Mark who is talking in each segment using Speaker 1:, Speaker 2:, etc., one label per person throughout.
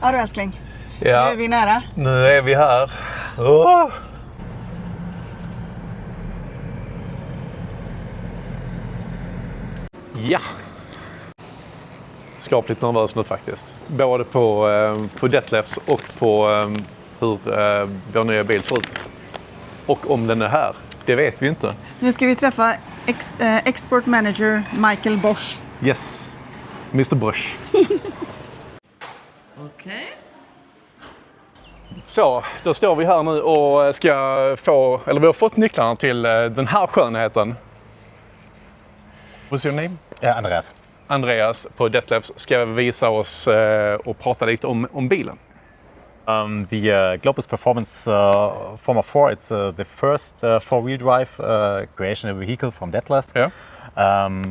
Speaker 1: Ja du älskling,
Speaker 2: Ja.
Speaker 1: nu är vi nära.
Speaker 2: Nu är vi här. Åh! Ja. Skapligt nervös nu faktiskt. Både på Detlefs och på hur vår nya bil ser ut. Och om den är här, det vet vi inte.
Speaker 1: Nu ska vi träffa export manager Michael Bosch.
Speaker 2: Yes, Mr. Bosch.
Speaker 1: Okej.
Speaker 2: Så, då står vi här nu och ska få, eller vi har fått nycklarna till den här skönheten. What's your name?
Speaker 3: Andreas.
Speaker 2: Andreas på Detlefs ska visa oss och prata lite om bilen.
Speaker 3: The Globus Performance Forma 4, it's the first four-wheel drive creation of a vehicle from Detlefs.
Speaker 2: Yeah.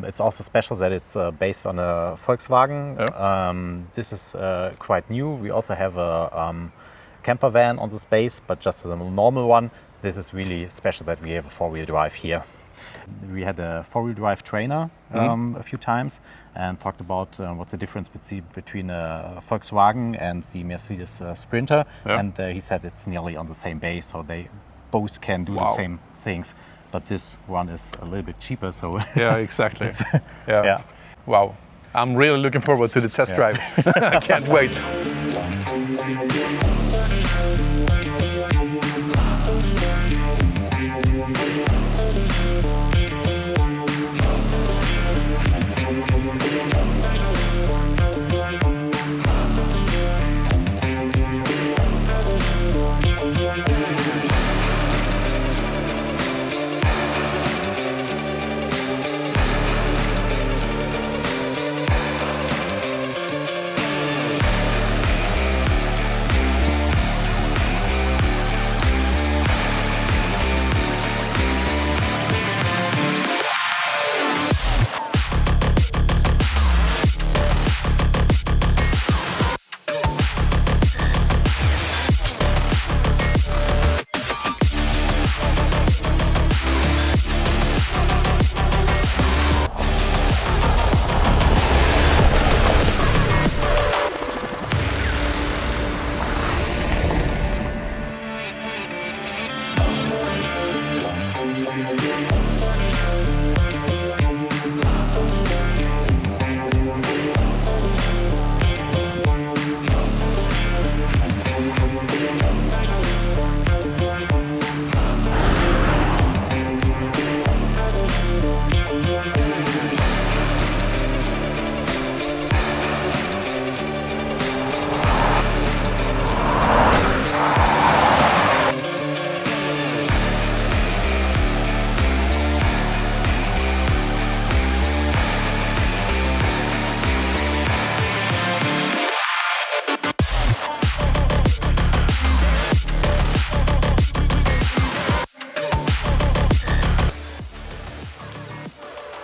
Speaker 3: It's also special that it's based on a Volkswagen.
Speaker 2: Yeah.
Speaker 3: This is quite new. We also have a camper van on the space, but just a normal one. This is really special that we have a four-wheel drive here. We had a four-wheel drive trainer a few times and talked about what's the difference between a Volkswagen and the Mercedes Sprinter.
Speaker 2: Yeah.
Speaker 3: And he said it's nearly on the same base, so they both can do the same things. But this one is a little bit cheaper, so
Speaker 2: Yeah, exactly.
Speaker 3: yeah.
Speaker 2: Wow. I'm really looking forward to the test drive. I can't wait.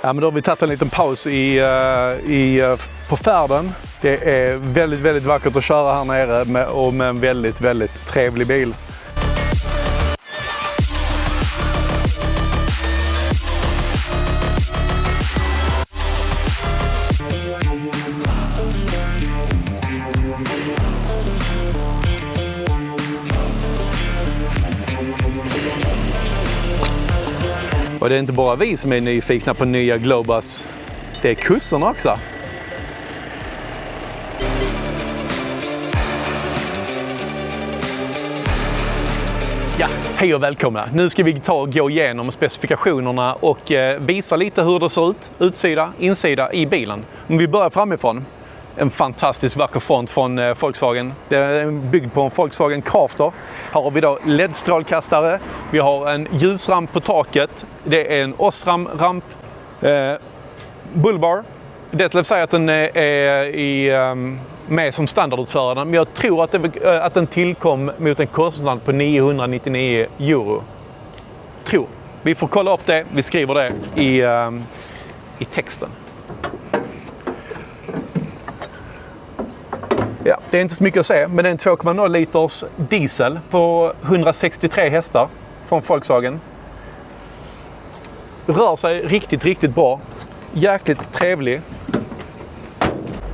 Speaker 2: Ja, men då har vi tagit en liten paus på färden. Det är väldigt, väldigt vackert att köra här nere med en väldigt, väldigt trevlig bil. Och det är inte bara vi som är nyfikna på nya Globus. Det är kusserna också. Ja, hej och välkomna. Nu ska vi gå igenom specifikationerna och visa lite hur det ser ut, utsida, insida i bilen. Om vi börjar framifrån. En fantastiskt vacker front från Volkswagen. Det är byggd på en Volkswagen Crafter. Här har vi då LED-strålkastare. Vi har en ljusramp på taket. Det är en Osram-ramp. Bullbar. Detlef säger att den är med som standardutförande. Men jag tror att den tillkom mot en kostnad på 999 euro. Tror. Vi får kolla upp det. Vi skriver det i texten. Ja, det är inte så mycket att säga, men det är en 2,0 liters diesel på 163 hästar från Volkswagen. Rör sig riktigt, riktigt bra. Jäkligt trevlig.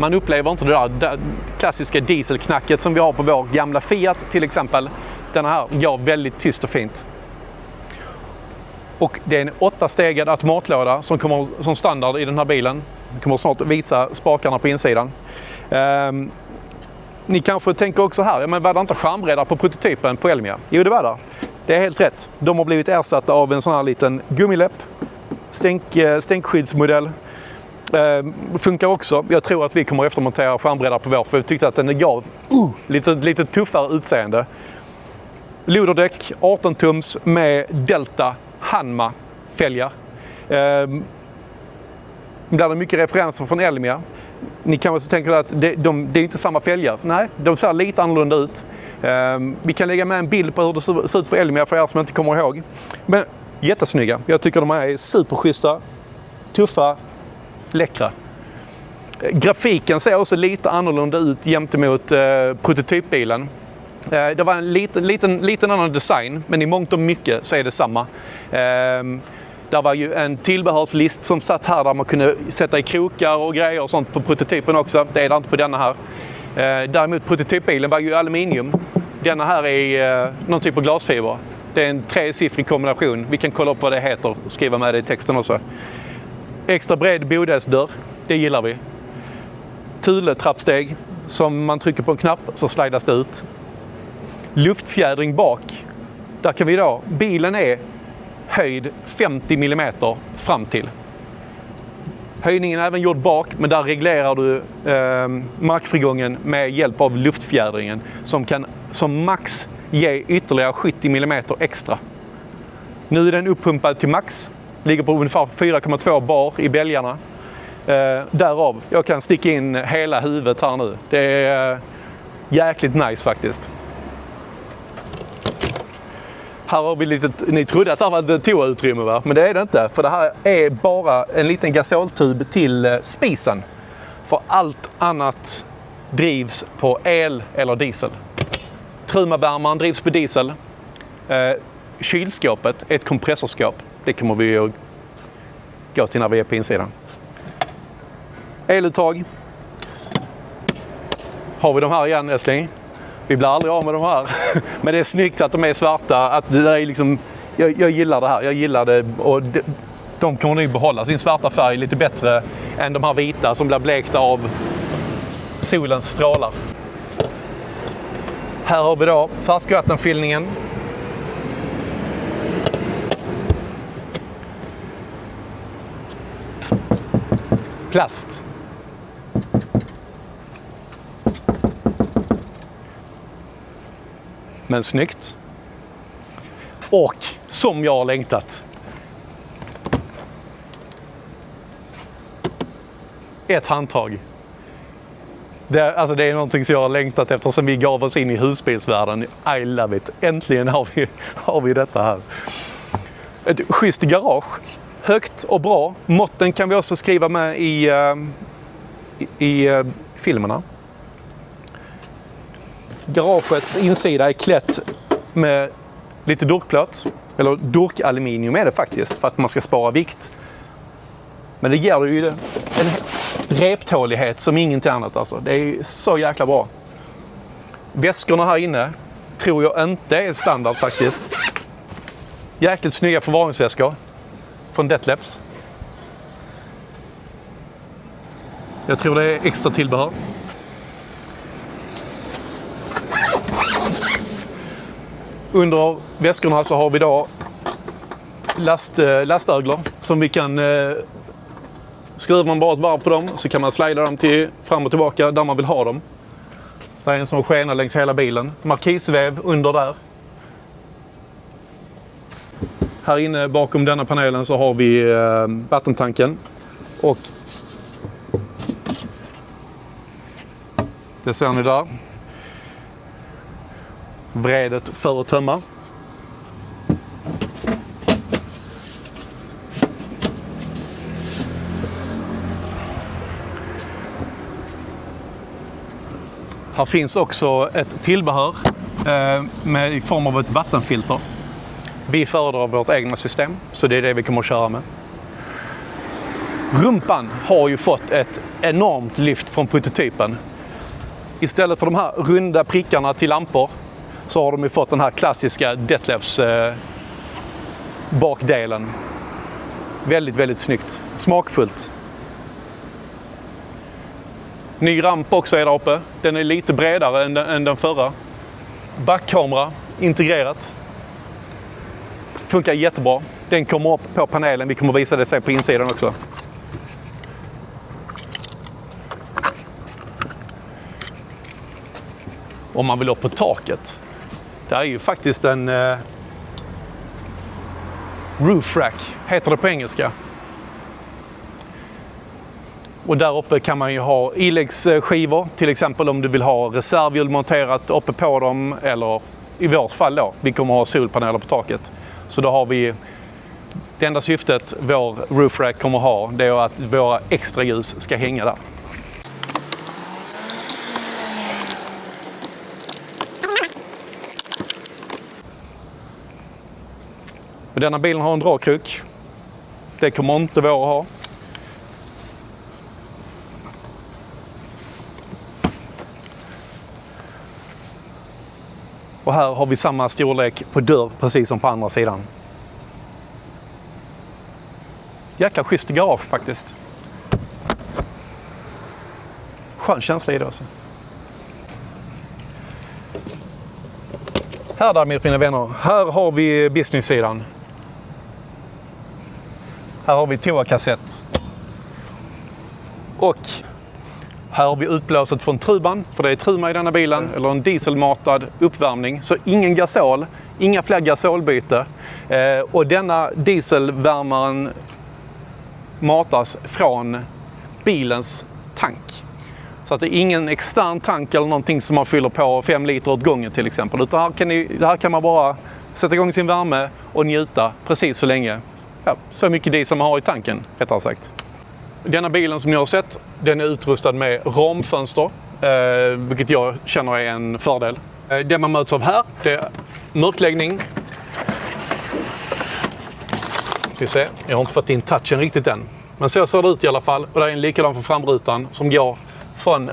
Speaker 2: Man upplever inte det där klassiska dieselknacket som vi har på vår gamla Fiat till exempel. Den här går väldigt tyst och fint. Och det är en 8-stegad automatlåda som kommer som standard i den här bilen. Jag kommer snart visa spakarna på insidan. Ni kanske tänker också här, men var det inte skärmbreddar på prototypen på Elmia? Jo, det var det. Det är helt rätt. De har blivit ersatta av en sån här liten gummiläpp. Stänkskyddsmodell. Funkar också. Jag tror att vi kommer eftermontera skärmbreddar på vår, för vi tyckte att den gav lite tuffare utseende. Loderdäck, 18 tums med Delta Hanma-fälgar. Där är mycket referenser från Elmia. Ni kan väl tänka att det är inte samma fälgar. Nej, de ser lite annorlunda ut. Vi kan lägga med en bild på hur det ser ut på Elmia för er som inte kommer ihåg. Men jättesnygga. Jag tycker de här är superschyssta, tuffa, läckra. Grafiken ser också lite annorlunda ut gentemot prototypbilen. Det var en liten annan design, men i mångt och mycket så är det samma. Det var ju en tillbehörslist som satt här där man kunde sätta i krokar och grejer och sånt på prototypen också. Det är det inte på denna här. Däremot prototypbilen var ju aluminium. Denna här är någon typ av glasfiber. Det är en 3-siffrig kombination. Vi kan kolla upp vad det heter och skriva med det i texten också. Extra bred bodelsdörr, det gillar vi. Thule-trappsteg som man trycker på en knapp så slidas det ut. Luftfjädring bak. Där kan vi då, bilen är höjd 50 mm fram till. Höjningen är även gjord bak, men där reglerar du markfrigången med hjälp av luftfjädringen som kan som max ge ytterligare 70 mm extra. Nu är den uppumpad till max. Ligger på ungefär 4,2 bar i bälgarna. Därav, jag kan sticka in hela huvudet här nu. Det är jäkligt nice faktiskt. Här har vi ni trodde att det här var ett toautrymme, va? Men det är det inte. För det här är bara en liten gasoltub till spisen. För allt annat drivs på el eller diesel. Trumavärmaren drivs på diesel. Kylskåpet är ett kompressorskåp. Det kommer vi att gå till när vi är på insidan. Eluttag. Har vi de här igen, älskling? Vi blir aldrig av med de här. Men det är snyggt att de är svarta. Att det är liksom, jag gillar det här. Jag gillar det. Och de kommer nog behålla sin svarta färg lite bättre än de här vita som blir blekta av solens strålar. Här har vi då färskvattenfyllningen. Plast. Men snyggt. Och som jag har längtat. Ett handtag. Det är någonting som jag har längtat efter som vi gav oss in i husbilsvärlden. I love it. Äntligen har vi detta här. Ett schysst garage. Högt och bra. Måtten kan vi också skriva med i filmerna. Garagets insida är klätt med lite durkplåt. Eller durkaluminium är det faktiskt för att man ska spara vikt. Men det ger ju en reptålighet som ingenting annat alltså. Det är så jäkla bra. Väskorna här inne tror jag inte är standard faktiskt. Jäkligt snygga förvaringsväskor från Detlefs. Jag tror det är extra tillbehör. Under väskorna så har vi då lastöglor som vi kan skriver man bara ett varv på dem så kan man slida dem till fram och tillbaka där man vill ha dem. Det är en som skenar längs hela bilen. Markisväv under där. Här inne bakom denna panelen så har vi vattentanken och det ser ni där. Vredet för att tömma. Här finns också ett tillbehör i form av ett vattenfilter. Vi föredrar vårt egna system, så det är det vi kommer att köra med. Rumpan har ju fått ett enormt lyft från prototypen. Istället för de här runda prickarna till lampor så har de ju fått den här klassiska Detlefs bakdelen. Väldigt, väldigt snyggt. Smakfullt. Ny ramp också är där uppe. Den är lite bredare än den förra. Backkamera integrerat. Funkar jättebra. Den kommer upp på panelen. Vi kommer visa det sen på insidan också. Om man vill upp på taket. Det är ju faktiskt en roof rack, heter det på engelska. Och där uppe kan man ju ha iläggsskivor, till exempel om du vill ha reservhjul monterat uppe på dem, eller i vårt fall då, vi kommer ha solpaneler på taket. Så då har vi, det enda syftet vår roof rack kommer ha, det är att våra extra ljus ska hänga där. Och denna bilen har en dragkrok. Det kommer inte våra ha. Och här har vi samma storlek på dörr precis som på andra sidan. Jäkla schysst garage faktiskt. Skön känsla i det också. Här däremot mina vänner, här har vi business-sidan. Här har vi toakassett. Och här har vi utblåset från truban, för det är truma i denna bilen, eller en dieselmatad uppvärmning. Så ingen gasol, inga fler gasolbyte. Och denna dieselvärmaren matas från bilens tank. Så att det är ingen extern tank eller någonting som man fyller på 5 liter åt gången till exempel. Utan här kan man bara sätta igång sin värme och njuta precis så länge. Ja, så mycket diesel man har i tanken, rättare sagt. Denna bilen som ni har sett, den är utrustad med ramfönster, vilket jag känner är en fördel. Det man möts av här, det är mörkläggning. Ska vi se, jag har inte fått in touchen riktigt än. Men så ser det ut i alla fall, och det är en likadan för framrutan som går från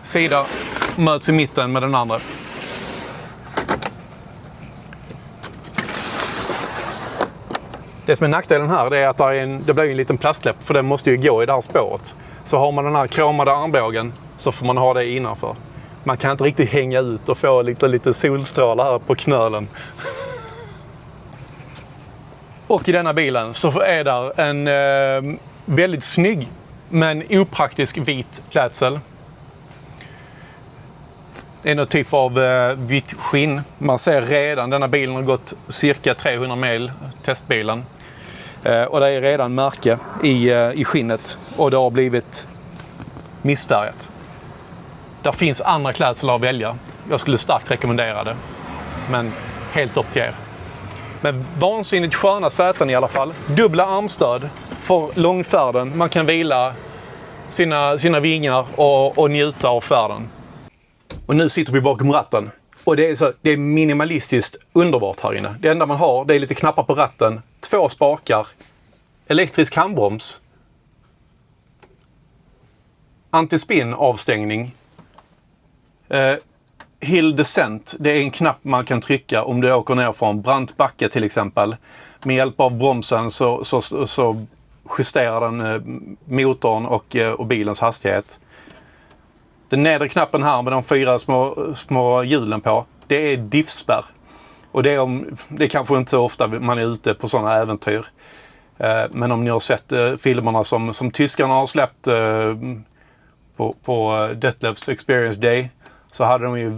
Speaker 2: sida möts i mitten med den andra. Det som är nackdelen här, det är att det blir en liten plastläpp, för den måste ju gå i det här spåret. Så har man den här kromade armbågen så får man ha det innanför. Man kan inte riktigt hänga ut och få lite solstrålar här på knölen. Och i denna bilen så är där en väldigt snygg men opraktisk vit klädsel. Det är någon typ av vitt skinn. Man ser redan, denna bilen har gått cirka 300 mil, testbilen. Och det är redan märke i skinnet och det har blivit missfärgat. Där finns andra klädslar att välja. Jag skulle starkt rekommendera det. Men helt upp till er. Men vansinnigt sköna säten i alla fall. Dubbla armstöd för långfärden. Man kan vila sina vingar och njuta av färden. Och nu sitter vi bakom ratten. Och det är minimalistiskt underbart här inne. Det enda man har, det är lite knappar på ratten. 2 spakar. Elektrisk handbroms. Antispinn avstängning. Hill Descent, det är en knapp man kan trycka om du åker ner från brant backe till exempel. Med hjälp av bromsen så justerar den motorn och bilens hastighet. Den nedre knappen här med de 4 små hjulen på, det är diffspärr. Och det är kanske inte så ofta man är ute på sådana äventyr. Men om ni har sett filmerna som tyskarna har släppt på Detlefs Experience Day, så hade de ju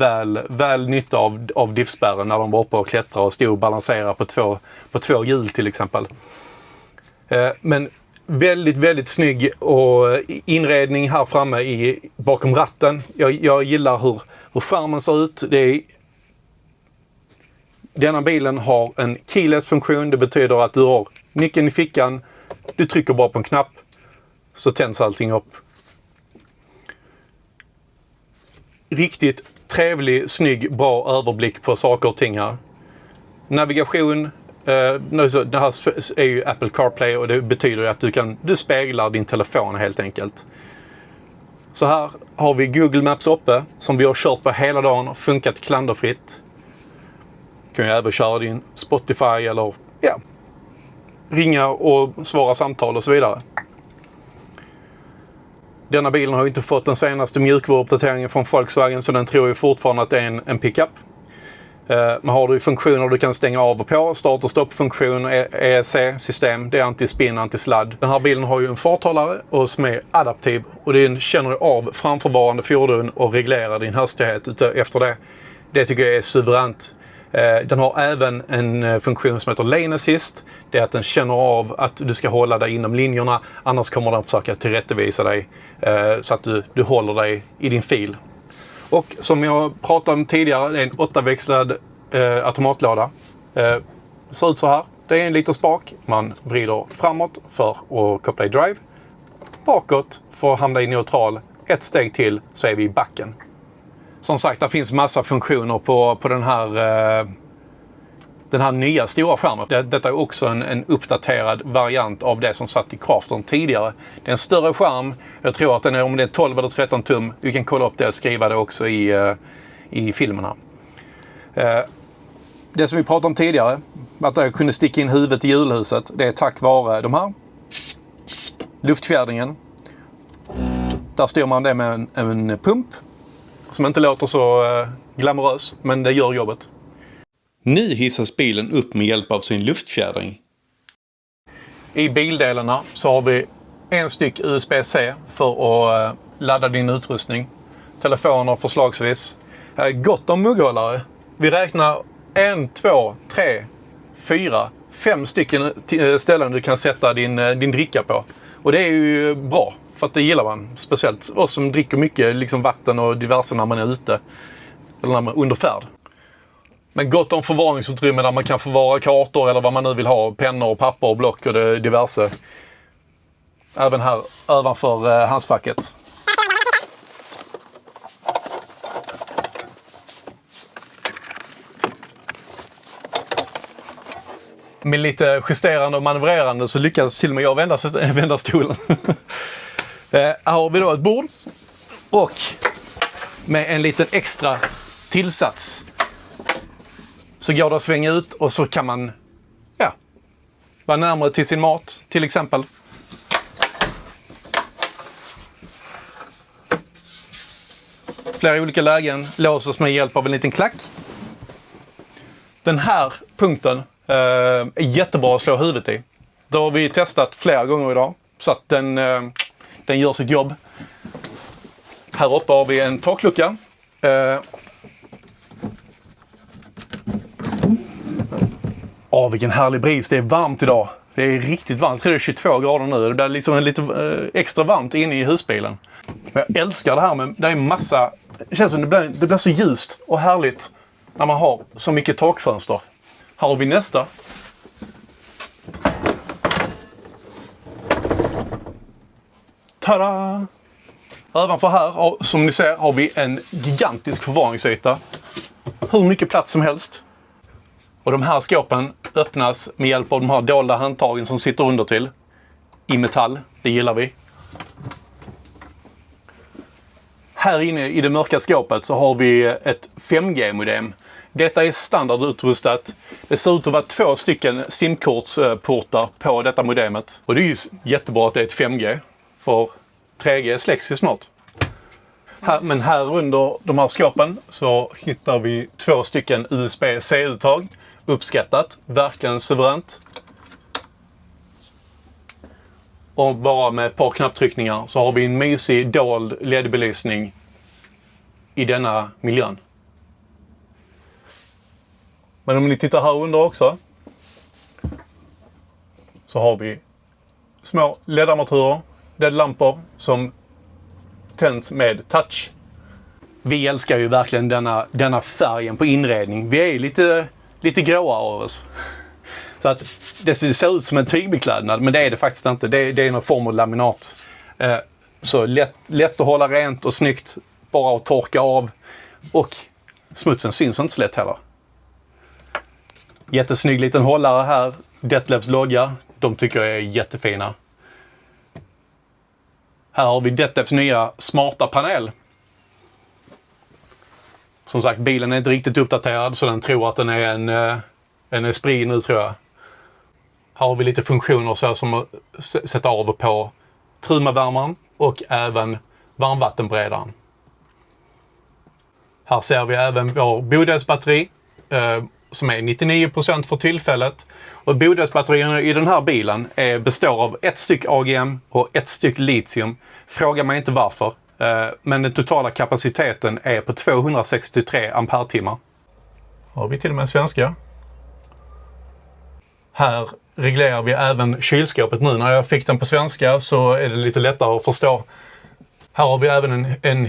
Speaker 2: väl nytta av diffspärren när de var uppe och klättrade och stod och balanserade på två hjul till exempel. Men väldigt, väldigt snygg och inredning här framme bakom ratten. Jag gillar hur skärmen ser ut. Denna bilen har en keyless-funktion. Det betyder att du har nyckeln i fickan. Du trycker bara på en knapp så tänds allting upp. Riktigt trevlig, snygg, bra överblick på saker och ting här. Navigation Det här är ju Apple CarPlay och det betyder att du speglar din telefon helt enkelt. Så här har vi Google Maps uppe som vi har kört på hela dagen och funkat klanderfritt. Kan ju även köra din Spotify eller ringa och svara samtal och så vidare. Denna bilen har ju inte fått den senaste mjukvaruuppdateringen från Volkswagen, så den tror ju fortfarande att det är en pickup. Men har du funktioner du kan stänga av och på, start- och stoppfunktion, ESC-system, det är anti-spin, anti-sladd. Den här bilen har ju en farthållare och som är adaptiv och den känner av framförvarande fordon och reglerar din hastighet efter det. Det tycker jag är suveränt. Den har även en funktion som heter Lane Assist. Det är att den känner av att du ska hålla dig inom linjerna, annars kommer den försöka tillrättavisa dig så att du håller dig i din fil. Och som jag pratade om tidigare, det är en 8-växlad automatlåda. Ser ut så här. Det är en liten spak. Man vrider framåt för att koppla i drive. Bakåt för att hamna i neutral. Ett steg till så är vi i backen. Som sagt, det finns massa funktioner på den här nya stora skärmen. Detta är också en uppdaterad variant av det som satt i Craftern tidigare. Det är en större skärm. Jag tror att den är, om det är 12 eller 13 tum. Du kan kolla upp det och skriva det också i filmerna. Det som vi pratade om tidigare, att jag kunde sticka in huvudet i hjulhuset, det är tack vare de här. Luftfjädringen. Där styr man det med en pump som inte låter så glamorös, men det gör jobbet. Nu hissas bilen upp med hjälp av sin luftfjädring. I bildelarna så har vi en styck USB-C för att ladda din utrustning. Telefoner förslagsvis. Gott om mugghållare. Vi räknar 1, 2, 3, 4, 5 stycken ställen du kan sätta din dricka på. Och det är ju bra, för att det gillar man. Speciellt oss som dricker mycket liksom vatten och diverse när man är ute. Eller när man är under färd. Men gott om förvaringsutrymme där man kan förvara kartor eller vad man nu vill ha. Pennor och papper och block och diverse. Även här ovanför handskfacket. Med lite justerande och manövrerande så lyckas till och med jag vända stolen. Här har vi då ett bord. Och med en liten extra tillsats så går det att svänga ut och så kan man vara närmare till sin mat till exempel. Flera olika lägen låses med hjälp av en liten klack. Den här punkten är jättebra att slå huvudet i. Det har vi testat flera gånger idag så att den gör sitt jobb. Här uppe har vi en taklucka. Vilken härlig bris. Det är varmt idag. Det är riktigt varmt. Jag tror det är 22 grader nu. Det blir liksom lite extra varmt inne i husbilen. Men jag älskar det här med, det är massa, det känns som det blir så ljust och härligt när man har så mycket takfönster. Här har vi nästa. Tada! Ovanför här, som ni ser, har vi en gigantisk förvaringsyta. Hur mycket plats som helst. Och de här skåpen öppnas med hjälp av de här dolda handtagen som sitter under till. I metall, det gillar vi. Här inne i det mörka skåpet så har vi ett 5G-modem. Detta är standardutrustat. Det ser ut att vara 2 stycken simkortsportar på detta modemet. Och det är ju jättebra att det är ett 5G. För 3G släcks ju snart. Men här under de här skåpen så hittar vi 2 stycken USB-C-uttag. Uppskattat. Verkligen suveränt. Och bara med ett par knapptryckningar så har vi en mysig dold LED-belysning i denna miljön. Men om ni tittar här under också så har vi små LED-armaturer, LED-lampor som tänds med touch. Vi älskar ju verkligen denna färgen på inredning. Vi är lite gråa av oss. Så att det ser ut som en tygbeklädnad, men det är det faktiskt inte. Det är någon form av laminat. Så lätt att hålla rent och snyggt. Bara att torka av. Och smutsen syns inte så lätt heller. Jättesnygg liten hållare här. Detlefs logga. De tycker jag är jättefina. Här har vi Detlefs nya smarta panel. Som sagt, bilen är inte riktigt uppdaterad så den tror att den är en Esprit nu tror jag. Här har vi lite funktioner så som att sätta av och på trumavärmaren och även varmvattenberedaren. Här ser vi även vår bodelsbatteri som är 99% för tillfället. Och bodelsbatterierna i den här bilen består av ett styck AGM och ett styck litium. Fråga mig inte varför. Men den totala kapaciteten är på 263 ampere-timmar. Har vi till och med svenska. Här reglerar vi även kylskåpet nu. När jag fick den på svenska så är det lite lättare att förstå. Här har vi även en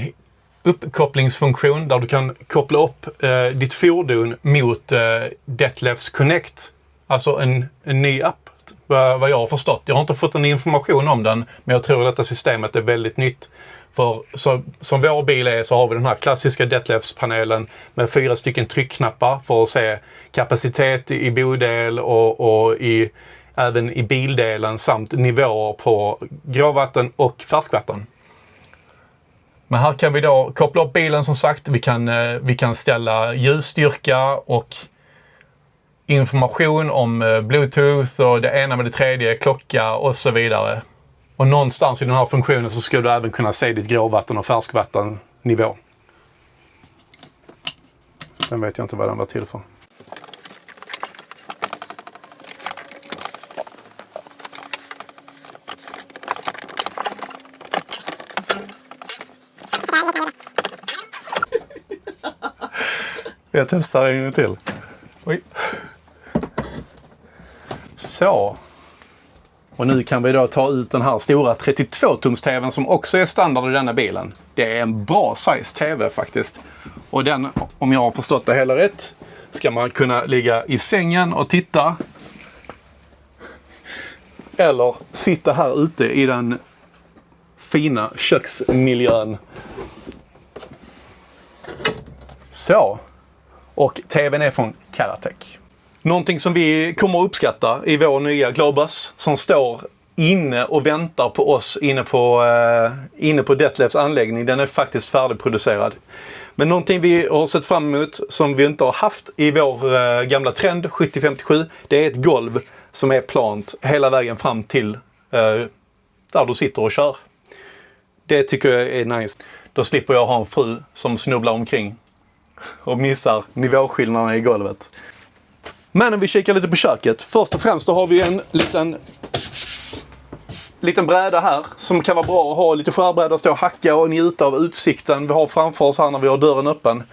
Speaker 2: uppkopplingsfunktion där du kan koppla upp ditt fordon mot Detlefs Connect. Alltså en ny app, vad jag har förstått. Jag har inte fått en information om den, men jag tror att detta systemet är väldigt nytt. För som vår bil är så har vi den här klassiska Detlefs-panelen med 4 stycken tryckknappar för att se kapacitet i bodel och även i bildelen samt nivåer på gråvatten och färskvatten. Men här kan vi då koppla upp bilen som sagt. Vi kan ställa ljusstyrka och information om Bluetooth och det ena med det tredje, klocka och så vidare. Och någonstans i den här funktionen så ska du även kunna se ditt gråvatten och färskvattennivå. Sen vet jag inte vad den var till för. Jag testar en gång till. Oj. Så. Och nu kan vi då ta ut den här stora 32-tums-tvn som också är standard i denna bilen. Det är en bra size tv faktiskt. Och den, om jag har förstått det hela rätt, ska man kunna ligga i sängen och titta. Eller sitta här ute i den fina köksmiljön. Så. Och tvn är från Karatech. Någonting som vi kommer att uppskatta i vår nya Globus som står inne och väntar på oss inne på Detlefs anläggning. Den är faktiskt färdigproducerad. Men någonting vi har sett fram emot som vi inte har haft i vår gamla trend 7057, det är ett golv som är plant hela vägen fram till där du sitter och kör. Det tycker jag är nice. Då slipper jag ha en fru som snubblar omkring och missar nivåskillnaderna i golvet. Men om vi kikar lite på köket. Först och främst då har vi en liten bräda här som kan vara bra att ha lite skärbräda, stå och hacka och njuta av utsikten vi har framför oss här när vi har dörren öppen.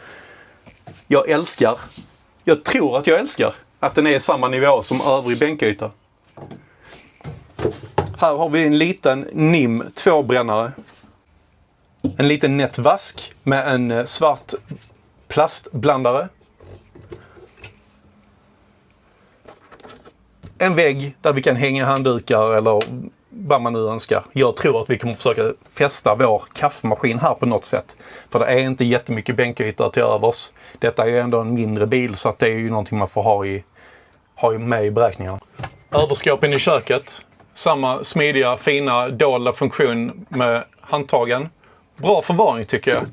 Speaker 2: Jag tror att jag älskar att den är i samma nivå som övrig bänkyta. Här har vi en liten NIM 2-brännare. En liten nättvask med en svart plastblandare. En vägg där vi kan hänga handdukar eller vad man nu önskar. Jag tror att vi kommer försöka fästa vår kaffemaskin här på något sätt. För det är inte jättemycket bänkytor till övers. Detta är ju ändå en mindre bil så att det är ju någonting man får ha med i beräkningarna. Överskåpen i köket. Samma smidiga, fina, dolda funktion med handtagen. Bra förvaring tycker jag.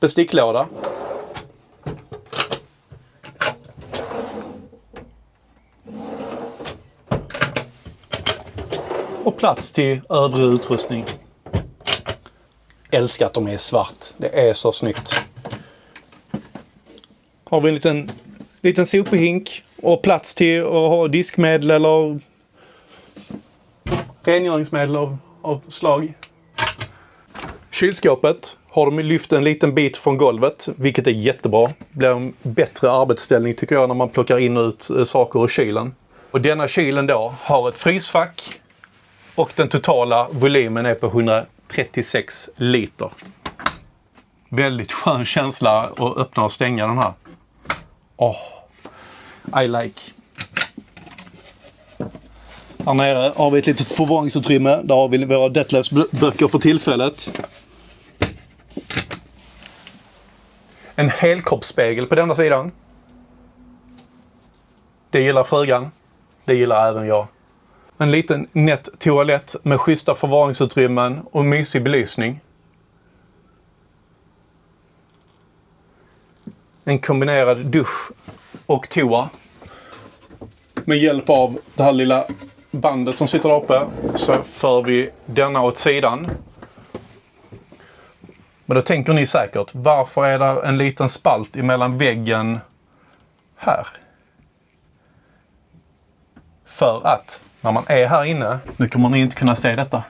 Speaker 2: Besticklåda. Och plats till övrig utrustning. Älskar att de är svart. Det är så snyggt. Har vi en liten sopehink och plats till att ha diskmedel eller rengöringsmedel av slag. Kylskåpet har de lyft en liten bit från golvet, vilket är jättebra. Det blir en bättre arbetsställning tycker jag när man plockar in och ut saker ur kylen. Och denna kylen då har ett frysfack och den totala volymen är på 136 liter. Väldigt skön känsla att öppna och stänga den här. I like. Här nere har vi ett litet förvaringsutrymme. Där har vi våra Detlefs böcker för tillfället. En helkroppsspegel på denna sidan. Det gillar frugan. Det gillar även jag. En liten nätt toalett med schyssta förvaringsutrymmen och mysig belysning. En kombinerad dusch och toa. Med hjälp av det här lilla bandet som sitter där uppe så för vi denna åt sidan. Men då tänker ni säkert, varför är det en liten spalt emellan väggen här? För att när man är här inne, nu kommer ni inte kunna se detta.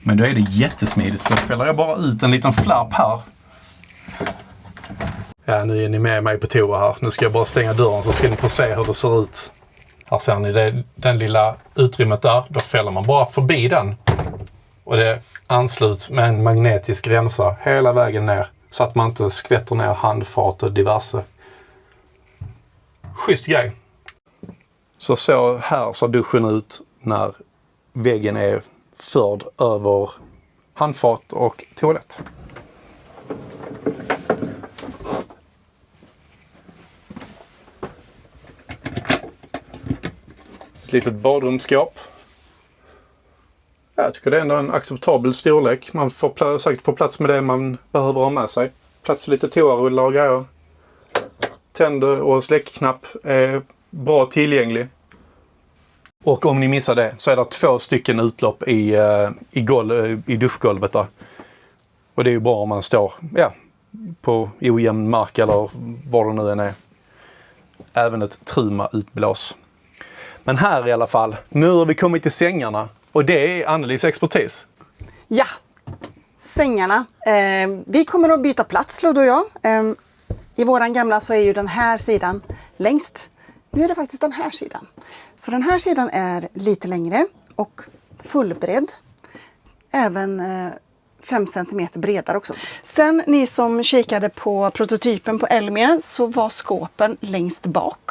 Speaker 2: Men då är det jättesmidigt för då fäller jag bara ut en liten flapp här. Ja, nu är ni med mig på toa här. Nu ska jag bara stänga dörren så ska ni få se hur det ser ut. Här ser ni den lilla utrymmet där. Då fäller man bara förbi den. Och det ansluts med en magnetisk remsa hela vägen ner. Så att man inte skvätter ner handfat och diverse. Schysst grej. Så här ser duschen ut när väggen är förd över handfat och toalett. Ett litet badrumsskåp. Jag tycker det är ändå en acceptabel storlek. Man får säkert få plats med det man behöver ha med sig. Plats lite toarullar och grejer. Tänder och släckknapp är bra tillgänglig. Och om ni missar det så är det 2 stycken utlopp i duschgolvet där. Och det är ju bra om man står på ojämn mark eller var det nu än är. Även ett Truma-utblås. Men här i alla fall, nu har vi kommit till sängarna. Och det är Annelies expertis.
Speaker 1: Ja, sängarna. Vi kommer att byta plats, Ludde och jag. I våran gamla så är ju den här sidan längst. Nu är det faktiskt den här sidan. Så den här sidan är lite längre och fullbredd. Även 5 cm bredare också. Sen ni som kikade på prototypen på Elmia så var skåpen längst bak.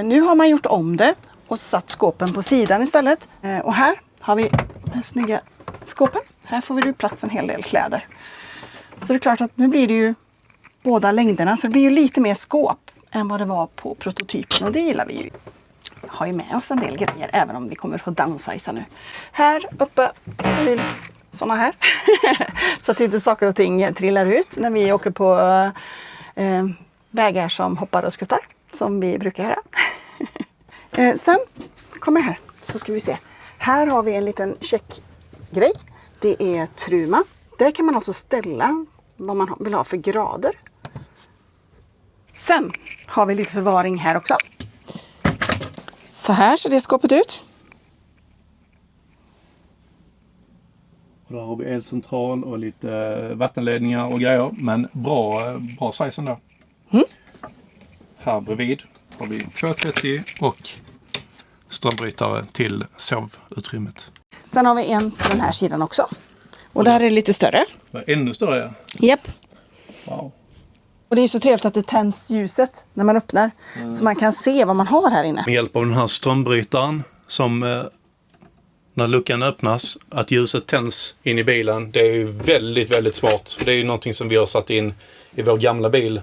Speaker 1: Nu har man gjort om det och satt skåpen på sidan istället. Och här har vi de snygga skåpen. Här får vi plats en hel del kläder. Så det är klart att nu blir det ju båda längderna. Så det blir ju lite mer skåp än vad det var på prototypen. Och det gillar vi ju. Vi har ju med oss en del grejer även om vi kommer få downsiza nu. Här uppe är det lite såna här. Så att inte saker och ting trillar ut när vi åker på vägar som hoppar och skuttar. Som vi brukar göra. Sen kommer jag här så ska vi se. Här har vi en liten checkgrej. Det är Truma. Där kan man alltså ställa vad man vill ha för grader. Sen har vi lite förvaring här också. Så här ser det skåpet ut.
Speaker 2: Och där har vi elcentral och lite vattenledningar och grejer. Men bra size ändå. Mm. Här bredvid har vi 230 och strömbrytare till sovutrymmet.
Speaker 1: Sen har vi en på den här sidan också. Och där är det lite större.
Speaker 2: Ännu större?
Speaker 1: Japp.
Speaker 2: Wow.
Speaker 1: Och det är så trevligt att det tänds ljuset när man öppnar. Så man kan se vad man har här inne.
Speaker 2: Med hjälp av den här strömbrytaren som när luckan öppnas att ljuset tänds in i bilen. Det är ju väldigt, väldigt smart. Det är ju någonting som vi har satt in i vår gamla bil.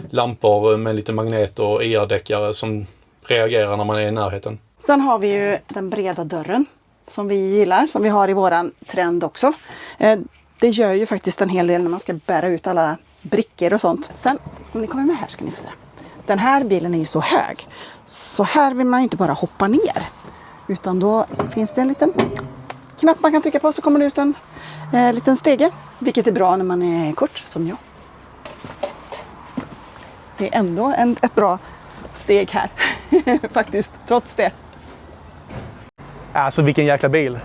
Speaker 2: Lampor med lite magnet och IR-däckare som reagerar när man är i närheten.
Speaker 1: Sen har vi ju den breda dörren som vi gillar. Som vi har i våran trend också. Det gör ju faktiskt en hel del när man ska bära ut alla brickor och sånt. Sen, om ni kommer med här ska ni få se. Den här bilen är ju så hög. Så här vill man inte bara hoppa ner. Utan då finns det en liten knapp man kan trycka på så kommer det ut en liten stege. Vilket är bra när man är kort som jag. Det är ändå ett bra steg här. Faktiskt, trots det.
Speaker 2: Alltså vilken jäkla bil.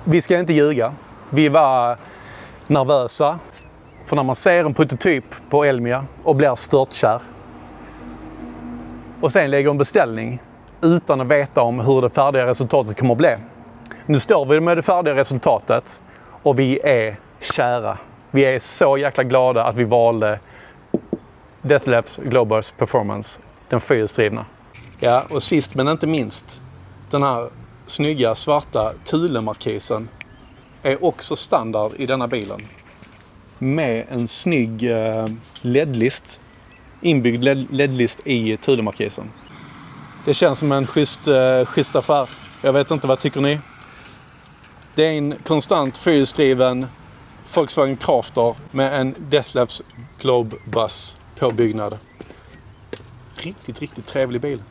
Speaker 2: Vi ska inte ljuga. Vi var nervösa. För när man ser en prototyp på Elmia och blir störtkär. Och sen lägger en beställning utan att veta om hur det färdiga resultatet kommer att bli. Nu står vi med det färdiga resultatet och vi är kära. Vi är så jäkla glada att vi valde Deathlabs Globus Performance, den fyrhjulsdrivna. Ja, och sist men inte minst, den här snygga svarta Thule-markisen är också standard i denna bilen. Med en snygg LED-list, inbyggd LED-list i Thule-markisen. Det känns som en schysst affär. Jag vet inte, vad tycker ni? Det är en konstant fyrhjulsdriven Volkswagen Crafter med en Deathlabs Globus påbyggnad. Riktigt trevlig bil.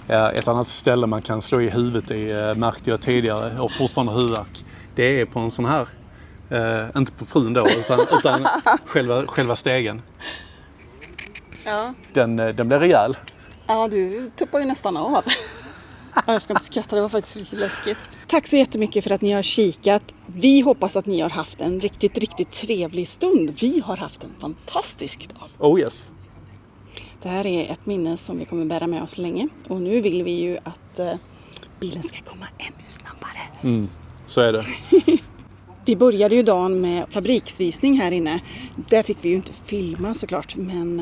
Speaker 2: Ja, ett annat ställe man kan slå i huvudet i, märkte jag tidigare, och fortfarande huvudvärk. Det är på en sån här, inte på frun då, utan själva stegen.
Speaker 1: Ja.
Speaker 2: Den blir rejäl.
Speaker 1: Ja, du tuppar ju nästan av. Jag ska inte skratta, det var faktiskt riktigt läskigt. Tack så jättemycket för att ni har kikat. Vi hoppas att ni har haft en riktigt trevlig stund. Vi har haft en fantastisk dag.
Speaker 2: Oh yes.
Speaker 1: Det här är ett minne som vi kommer bära med oss länge. Och nu vill vi ju att bilen ska komma ännu snabbare.
Speaker 2: Så är det.
Speaker 1: Vi började ju dagen med fabriksvisning här inne. Där fick vi ju inte filma såklart, men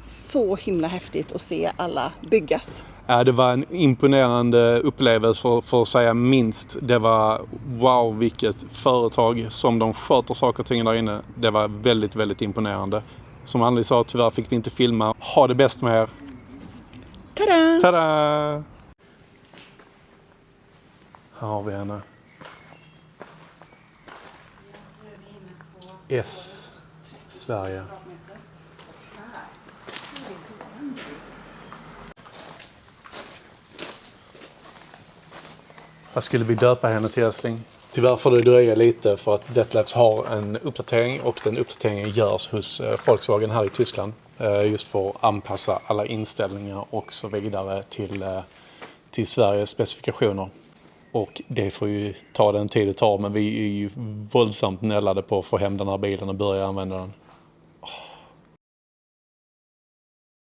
Speaker 1: så himla häftigt att se alla byggas.
Speaker 2: Ja, det var en imponerande upplevelse för att säga minst. Det var wow, vilket företag som de sköter saker och ting där inne. Det var väldigt imponerande. Som Anneli sa, tyvärr fick vi inte filma. Ha det bäst med er.
Speaker 1: Tada!
Speaker 2: Tada! Här har vi henne. S. Sverige. Vad skulle vi döpa henne till, älskling? Tyvärr får det dröja lite för att Deathlabs har en uppdatering, och den uppdateringen görs hos Volkswagen här i Tyskland. Just för att anpassa alla inställningar och så vidare till Sveriges specifikationer. Och det får ju ta den tid det tar, men vi är ju våldsamt nällade på att få hem den här bilen och börja använda den.